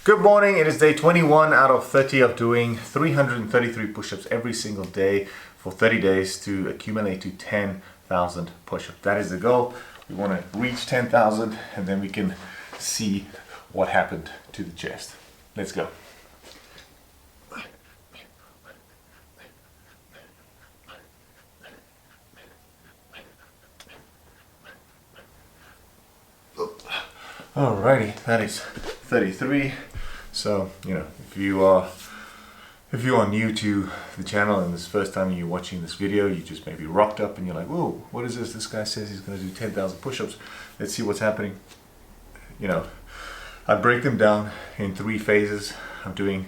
Good morning, it is day 21 out of 30 of doing 333 push-ups every single day for 30 days to accumulate to 10,000 push-ups. That is the goal. We want to reach 10,000 and then we can see what happened to the chest. Let's go. Alrighty, that is 33. So, if you are new to the channel and this is the first time you're watching this video, you just maybe rocked up and you're like, whoa, what is this? This guy says he's going to do 10,000 push-ups. Let's see what's happening. I break them down in 3 phases. I'm doing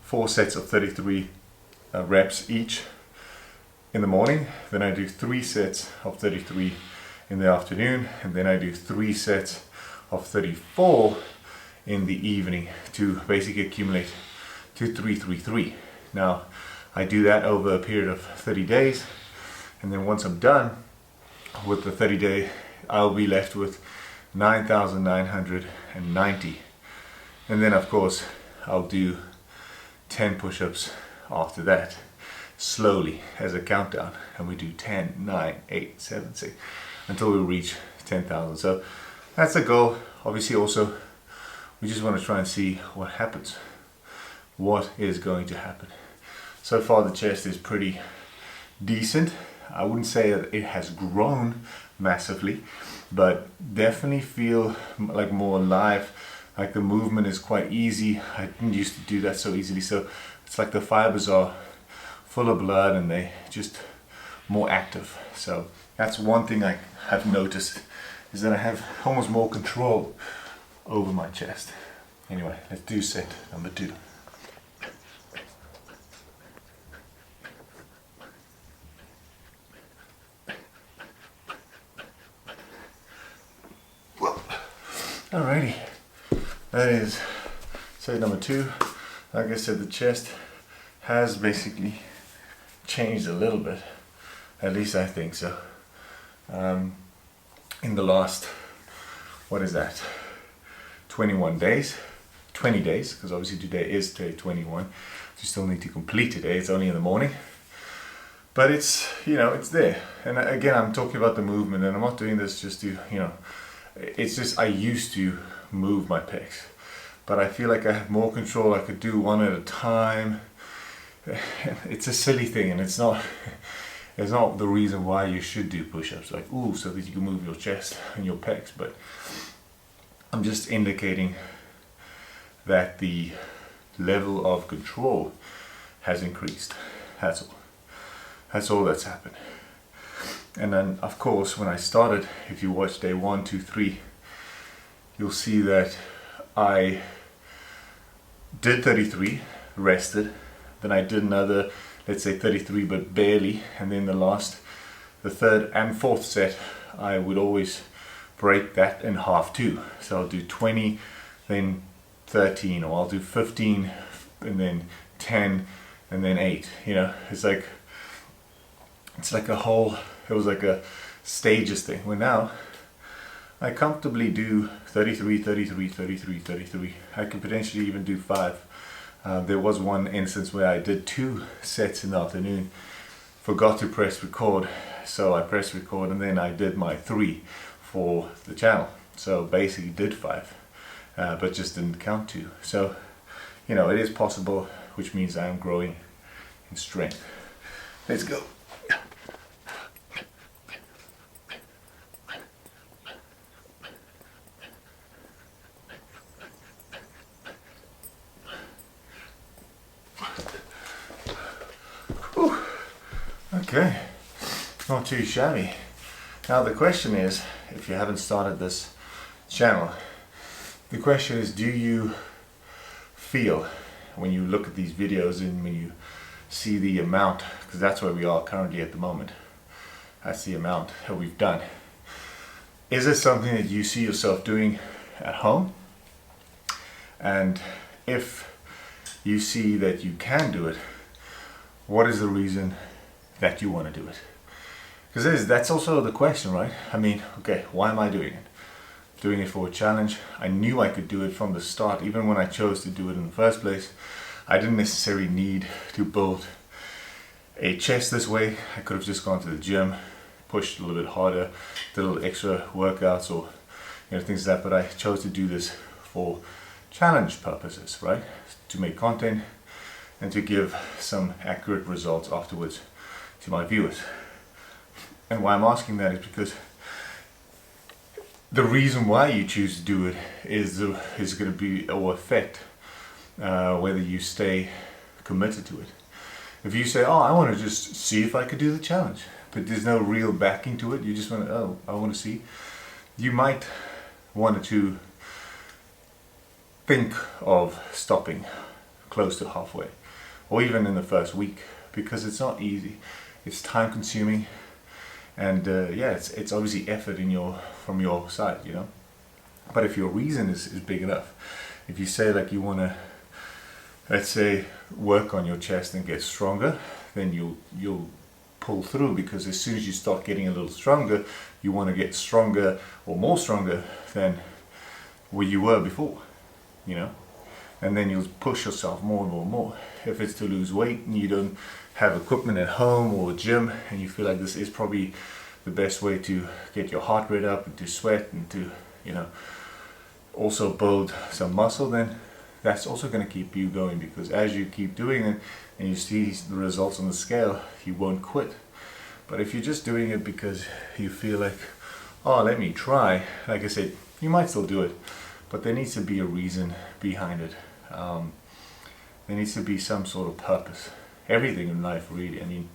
4 sets of 33 reps each in the morning. Then I do 3 sets of 33 in the afternoon. And then I do 3 sets of 34 in the evening to basically accumulate to 333. Now I do that over a period of 30 days, and then once I'm done with the 30 day, I'll be left with 9,990, and then of course I'll do 10 push-ups after that, slowly as a countdown, and we do 10, 9, 8, 7, 6 until we reach 10,000. So that's the goal. Obviously also we just want to try and see what happens. What is going to happen? So far the chest is pretty decent. I wouldn't say that it has grown massively, but definitely feel like more alive. Like the movement is quite easy. I didn't used to do that so easily. So it's like the fibers are full of blood and they just more active. So that's one thing I have noticed, is that I have almost more control over my chest. Anyway, let's do set number 2. Alrighty, that is set number 2. Like I said, the chest has basically changed a little bit. At least I think so. In the last, what is that, 21 days, 20 days, because obviously today is day 21. You still need to complete today, it's only in the morning. But it's, it's there. And again, I'm talking about the movement, and I'm not doing this just to, it's just I used to move my pecs. But I feel like I have more control, I could do one at a time. It's a silly thing, and it's not the reason why you should do push-ups, like, ooh, so that you can move your chest and your pecs. But I'm just indicating that the level of control has increased. That's all. That's all that's happened. And then, of course, when I started, if you watch day 1, 2, 3, you'll see that I did 33, rested, then I did another, let's say 33, but barely, and then the 3rd and 4th set, I would always break that in half too. So I'll do 20, then 13, or I'll do 15, and then 10, and then 8. It's like a whole, it was like a stages thing. Where now I comfortably do 33, 33, 33, 33. I could potentially even do 5. There was one instance where I did 2 sets in the afternoon, forgot to press record, so I pressed record and then I did my 3 for the channel. So basically did 5, but just didn't count 2. So, it is possible, which means I am growing in strength. Let's go. Whew. Okay, not too shabby. Now the question is, if you haven't started this channel, the question is, do you feel when you look at these videos and when you see the amount, because that's where we are currently at the moment, that's the amount that we've done. Is it something that you see yourself doing at home? And if you see that you can do it, what is the reason that you want to do it? Because that's also the question, right? I mean, okay, why am I doing it? doing it for a challenge. I knew I could do it from the start. Even when I chose to do it in the first place, I didn't necessarily need to build a chest this way. I could have just gone to the gym, pushed a little bit harder, did a little extra workouts or things like that, but I chose to do this for challenge purposes, right? To make content and to give some accurate results afterwards to my viewers. And why I'm asking that is because the reason why you choose to do it is going to be or affect whether you stay committed to it. If you say, oh, I want to just see if I could do the challenge, but there's no real backing to it, you just want to, oh, I want to see, you might want to think of stopping close to halfway or even in the first week, because it's not easy. It's time consuming, and it's obviously effort from your side, but if your reason is big enough, if you say like you want to, let's say, work on your chest and get stronger, then you'll pull through, because as soon as you start getting a little stronger, you want to get stronger or more stronger than where you were before, and then you'll push yourself more and more and more. If it's to lose weight and you don't have equipment at home or a gym, and you feel like this is probably the best way to get your heart rate up and to sweat and to also build some muscle, then that's also going to keep you going, because as you keep doing it and you see the results on the scale, you won't quit. But if you're just doing it because you feel like, oh, let me try, like I said, you might still do it, but there needs to be a reason behind it. There needs to be some sort of purpose. Everything in life, really. I mean,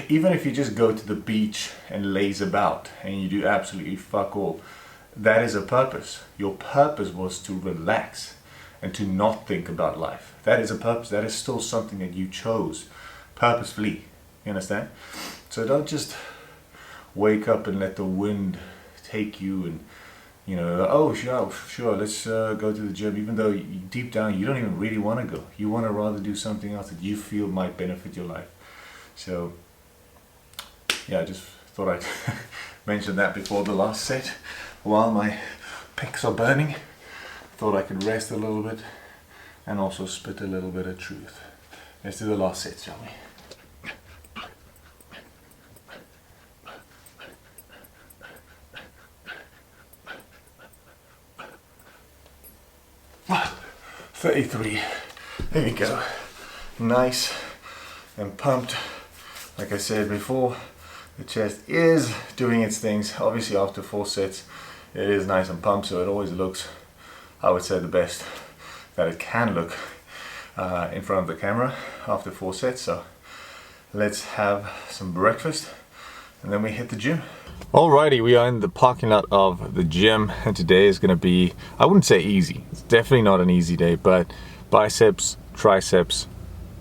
even if you just go to the beach and laze about and you do absolutely fuck all, that is a purpose. Your purpose was to relax and to not think about life. That is a purpose. That is still something that you chose purposefully. You understand? So don't just wake up and let the wind take you and, oh, sure, let's go to the gym, even though deep down you don't even really want to go. You want to rather do something else that you feel might benefit your life. So, yeah, I just thought I'd mention that before the last set. While my pecs are burning, thought I could rest a little bit and also spit a little bit of truth. Let's do the last set, shall we? 33. There we go. Nice and pumped. Like I said before, the chest is doing its things. Obviously after 4 sets it is nice and pumped, so it always looks, I would say, the best that it can look in front of the camera after 4 sets. So let's have some breakfast and then we hit the gym. Alrighty, we are in the parking lot of the gym, and today is going to be, I wouldn't say easy, it's definitely not an easy day, but biceps, triceps,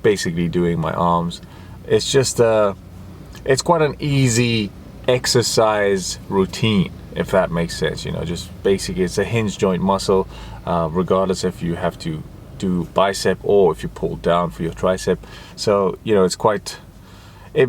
basically doing my arms. It's just it's quite an easy exercise routine, if that makes sense. Just basically it's a hinge joint muscle, regardless if you have to do bicep or if you pull down for your tricep. So it's quite,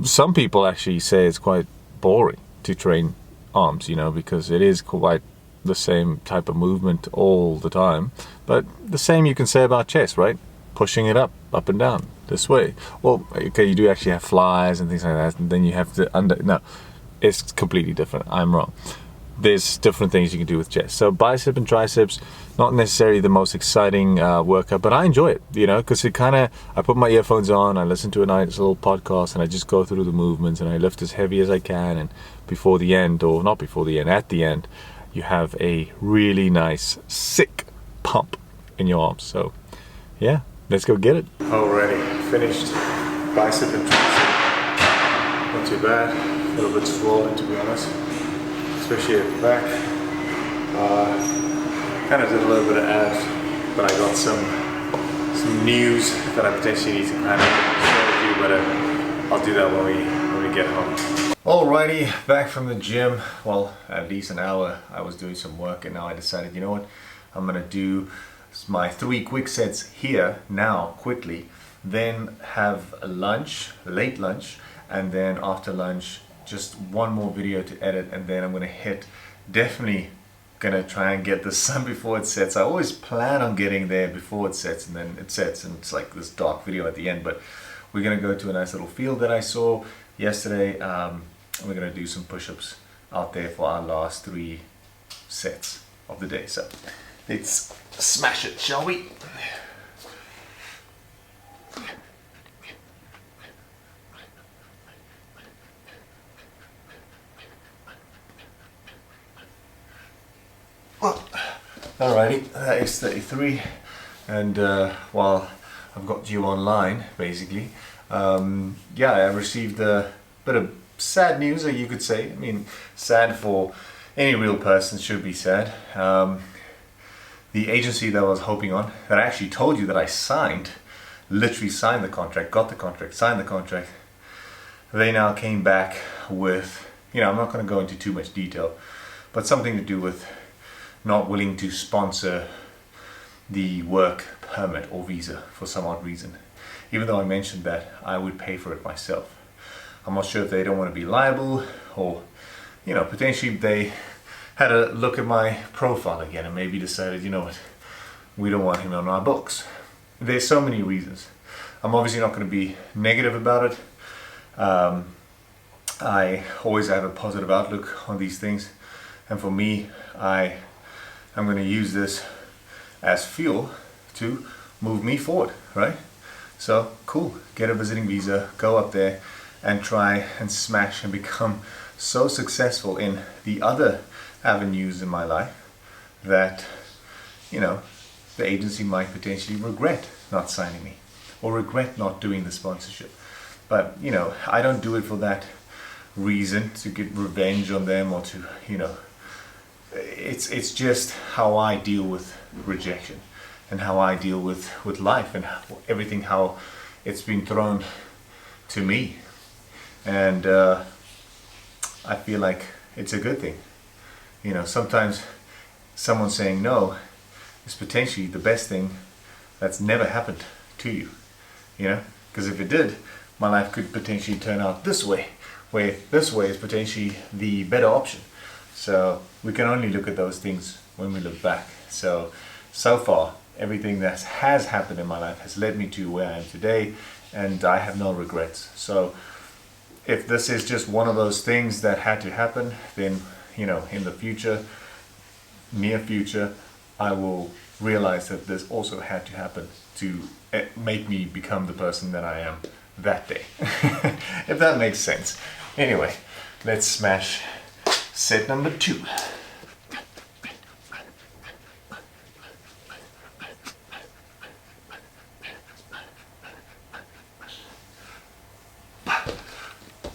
some people actually say it's quite boring to train arms, because it is quite the same type of movement all the time. But the same you can say about chest, right? Pushing it up and down this way. Well, okay, you do actually have flies and things like that, and then you have to no, it's completely different. I'm wrong. There's different things you can do with chest. So bicep and triceps, not necessarily the most exciting workout, but I enjoy it, because it I put my earphones on, I listen to a nice little podcast, and I just go through the movements, and I lift as heavy as I can, and before the end, or not before the end, at the end, you have a really nice, sick pump in your arms. So yeah, let's go get it. Already finished bicep and tricep. Not too bad, a little bit swollen to be honest, especially at the back. Kind of did a little bit of abs, but I got some news that I potentially need to kind of share with you, but I'll do that when we get home. Alrighty, back from the gym. Well, at least an hour I was doing some work, and now I decided, you know what, I'm gonna do my 3 quick sets here now quickly, then have a lunch, late lunch, and then after lunch just one more video to edit, and then I'm gonna definitely gonna try and get the sun before it sets. I always plan on getting there before it sets, and then it sets and it's like this dark video at the end. But we're gonna go to a nice little field that I saw yesterday. And we're gonna do some push-ups out there for our last 3 sets of the day. So let's smash it, shall we? Alrighty, that is 33, and while I've got you online, basically, yeah, I received a bit of sad news, or you could say. I mean, sad for any real person, should be sad. The agency that I was hoping on, that I actually told you that I signed, literally signed the contract, got the contract, signed the contract, they now came back with, you know, I'm not going to go into too much detail, but something to do with not willing to sponsor the work permit or visa for some odd reason. Even though I mentioned that I would pay for it myself. I'm not sure if they don't want to be liable, or, you know, potentially they had a look at my profile again and maybe decided, you know what, we don't want him on our books. There's so many reasons. I'm obviously not going to be negative about it. I always have a positive outlook on these things, and for me, I'm going to use this as fuel to move me forward, right? So cool, get a visiting visa, go up there and try and smash and become so successful in the other avenues in my life that, you know, the agency might potentially regret not signing me or regret not doing the sponsorship. But, you know, I don't do it for that reason, to get revenge on them or to, you know, it's just how I deal with rejection and how I deal with life and everything, how it's been thrown to me. And I feel like it's a good thing. You know, sometimes someone saying no is potentially the best thing that's never happened to you. You know, because if it did, my life could potentially turn out this way, where this way is potentially the better option. So we can only look at those things when we look back. So far, everything that has happened in my life has led me to where I am today, and I have no regrets. So if this is just one of those things that had to happen, then, you know, in the future, near future, I will realize that this also had to happen to make me become the person that I am that day. If that makes sense. Anyway, let's smash set number 2.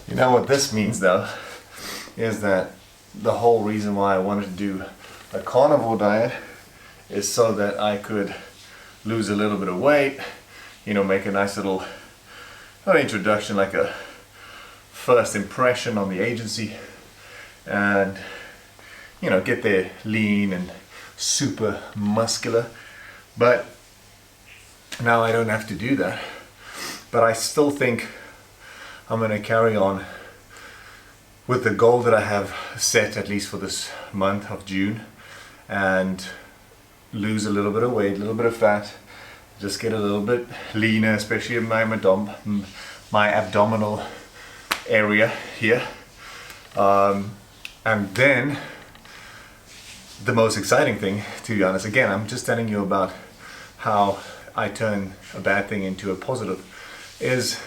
You know what this means though, is that the whole reason why I wanted to do a carnivore diet is so that I could lose a little bit of weight, you know, make a nice little, not introduction, like a first impression on the agency, and, you know, get there lean and super muscular. But now I don't have to do that. But I still think I'm going to carry on with the goal that I have set, at least for this month of June, and lose a little bit of weight, a little bit of fat, just get a little bit leaner, especially in my abdominal area here. And then the most exciting thing, to be honest, again, I'm just telling you about how I turn a bad thing into a positive, is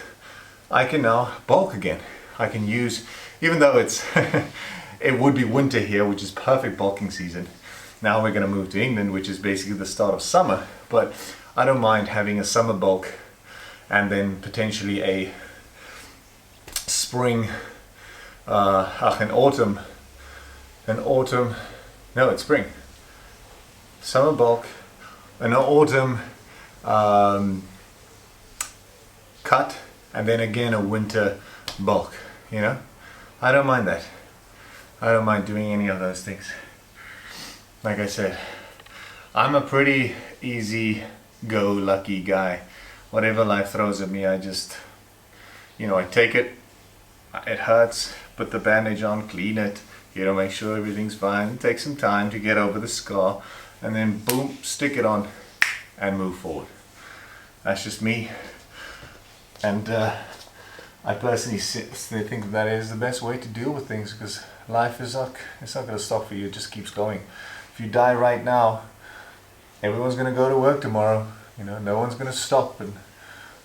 I can now bulk again. I can use, even though it's it would be winter here, which is perfect bulking season. Now we're going to move to England, which is basically the start of summer, but I don't mind having a summer bulk and then potentially a spring, an autumn, no, it's spring, summer bulk, an autumn cut, and then again a winter bulk, you know. I don't mind that. I don't mind doing any of those things. Like I said, I'm a pretty easy go lucky guy. Whatever life throws at me, I just, you know, I take it. It hurts, put the bandage on, clean it, you know, make sure everything's fine. Take some time to get over the scar, and then boom, stick it on and move forward. That's just me, and I personally think that is the best way to deal with things, because life is not, it's not going to stop for you, it just keeps going. If you die right now, everyone's going to go to work tomorrow, you know, no one's going to stop and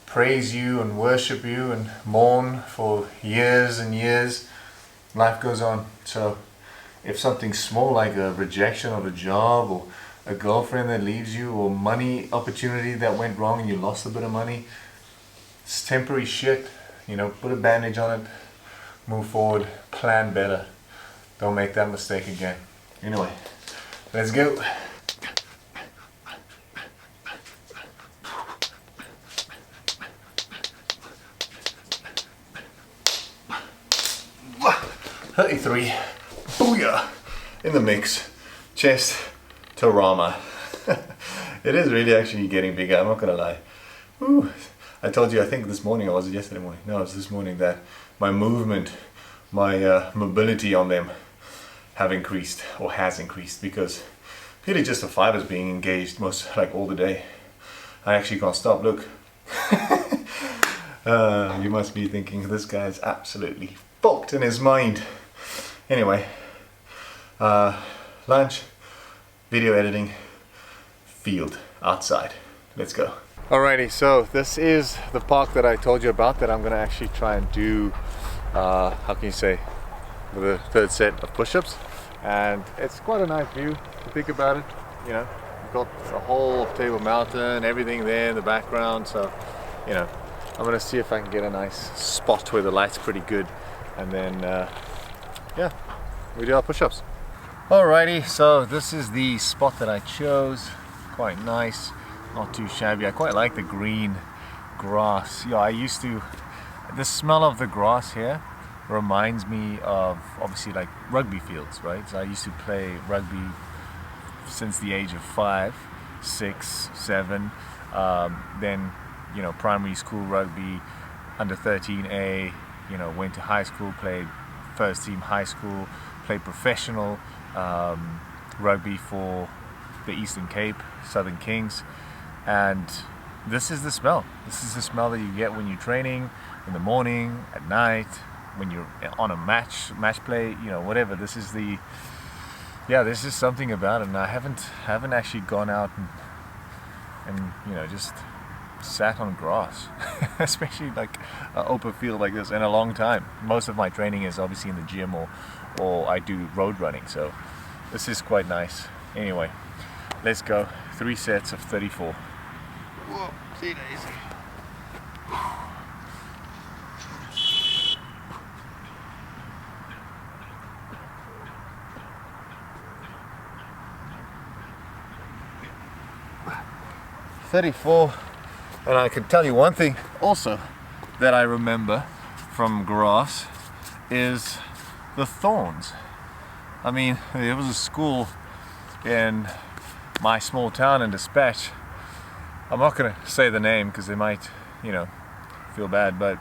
praise you and worship you and mourn for years and years. Life goes on. So if something small like a rejection of a job, or a girlfriend that leaves you, or money opportunity that went wrong and you lost a bit of money, it's temporary shit, you know, put a bandage on it, move forward, plan better. Don't make that mistake again. Anyway, let's go. $33, booyah, in the mix, chest to Rama. It is really actually getting bigger, I'm not gonna lie. Woo. I told you, I think this morning, or was it yesterday morning? No, it was this morning, that my movement, my mobility on them have increased, or has increased, because really just the fibers being engaged most, like all the day. I actually can't stop, look. You must be thinking, this guy's absolutely fucked in his mind. Anyway, lunch, video editing, field, outside. Let's go. Alrighty, so this is the park that I told you about, that I'm gonna actually try and do, how can you say, the third set of push-ups. And it's quite a nice view, if you think about it. You know, you've got the whole of Table Mountain, everything there in the background. So, you know, I'm gonna see if I can get a nice spot where the light's pretty good, and then yeah, we do our push-ups. Alrighty, so this is the spot that I chose. Quite nice, not too shabby. I quite like the green grass. Yeah, I used to, the smell of the grass here reminds me of obviously like rugby fields, right? So I used to play rugby since the age of 5, 6, 7. Then, you know, primary school rugby, under 13A, you know, went to high school, played first team high school, played professional rugby for the Eastern Cape, Southern Kings. And this is the smell. This is the smell that you get when you're training in the morning, at night, when you're on a match play, you know, whatever. This is the, yeah, this is something about it. And I haven't actually gone out and you know, just sat on grass, especially like an open field like this, in a long time. Most of my training is obviously in the gym, or I do road running, so this is quite nice. Anyway, let's go. 3 sets of 34. Whoa, see you daisy. $34. And I can tell you one thing also that I remember from grass is the thorns. I mean, there was a school in my small town in Dispatch. I'm not going to say the name because they might, you know, feel bad, but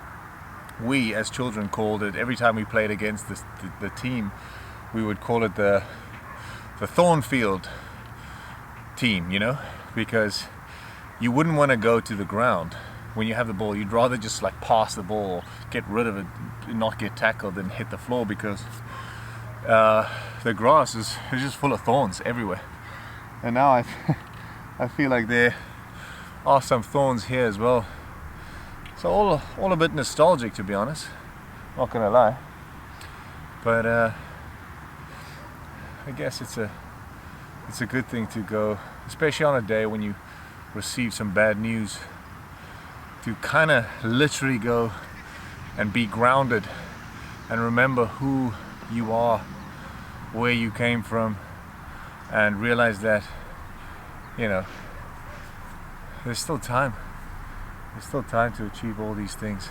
we as children called it, every time we played against the team, we would call it the Thornfield team, you know, because you wouldn't want to go to the ground when you have the ball. You'd rather just like pass the ball, get rid of it, not get tackled, than hit the floor, because the grass is just full of thorns everywhere. And now I feel like there are some thorns here as well. So all a bit nostalgic, to be honest. Not gonna lie. But I guess it's a good thing to go, especially on a day when you receive some bad news, to kind of literally go and be grounded and remember who you are, where you came from, and realize that, you know, there's still time. There's still time to achieve all these things,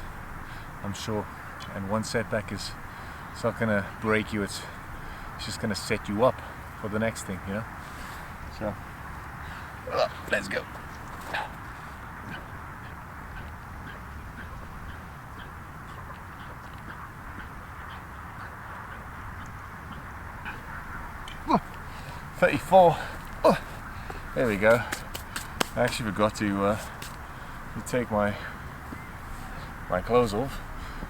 I'm sure. And one setback it's not gonna break you, it's just gonna set you up for the next thing, you know. So let's go. 34. Oh, there we go. I actually forgot to take my clothes off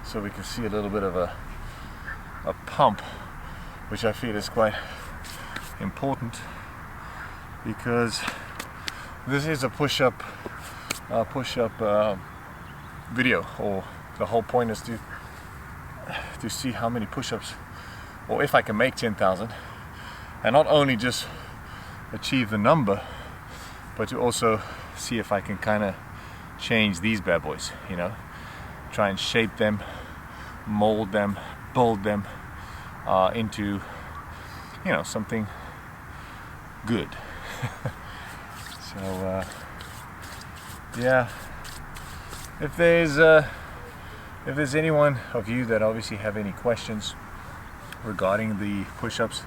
so we can see a little bit of a pump, which I feel is quite important because this is a push-up video, or the whole point is to see how many push-ups, or if I can make 10,000, and not only just achieve the number, but to also see if I can kind of change these bad boys, you know, try and shape them, mold them, build them into, you know, something good. So yeah, if there's anyone of you that obviously have any questions regarding the push-ups,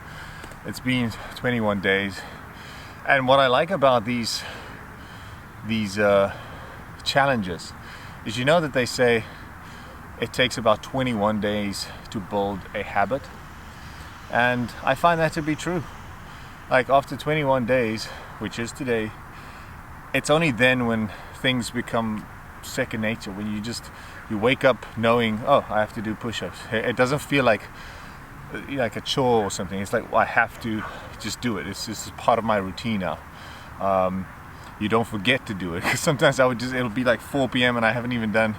it's been 21 days, and what I like about these challenges is, you know, that they say it takes about 21 days to build a habit, and I find that to be true. Like after 21 days, which is today, it's only then when things become second nature, when you wake up knowing, oh, I have to do push-ups. It doesn't feel like a chore or something. It's like, well, I have to just do it. It's just part of my routine now. You don't forget to do it, because sometimes it'll be like 4 p.m. and I haven't even done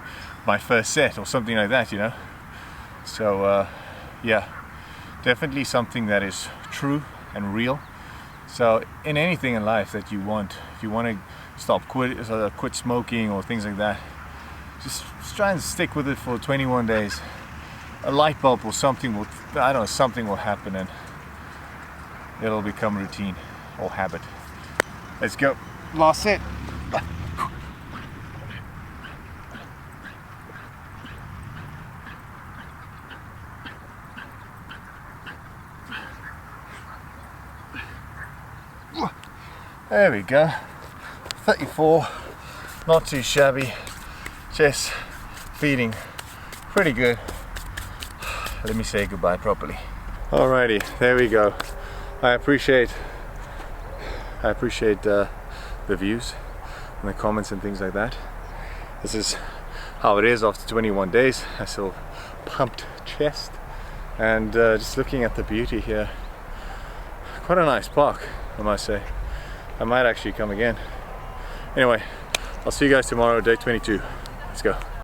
my first set or something like that, you know. So yeah, definitely something that is true and real. So in anything in life that you want, if you want to quit smoking or things like that, just try and stick with it for 21 days. A light bulb or something will, I don't know, something will happen and it'll become routine or habit. Let's go. Last set. There we go. 34. Not too shabby. Chest feeding pretty good. Let me say goodbye properly. Alrighty, there we go. I appreciate the views and the comments and things like that. This is how it is after 21 days. I still pumped chest, and just looking at the beauty here. Quite a nice park, I must say. I might actually come again. Anyway, I'll see you guys tomorrow, day 22. Let's go.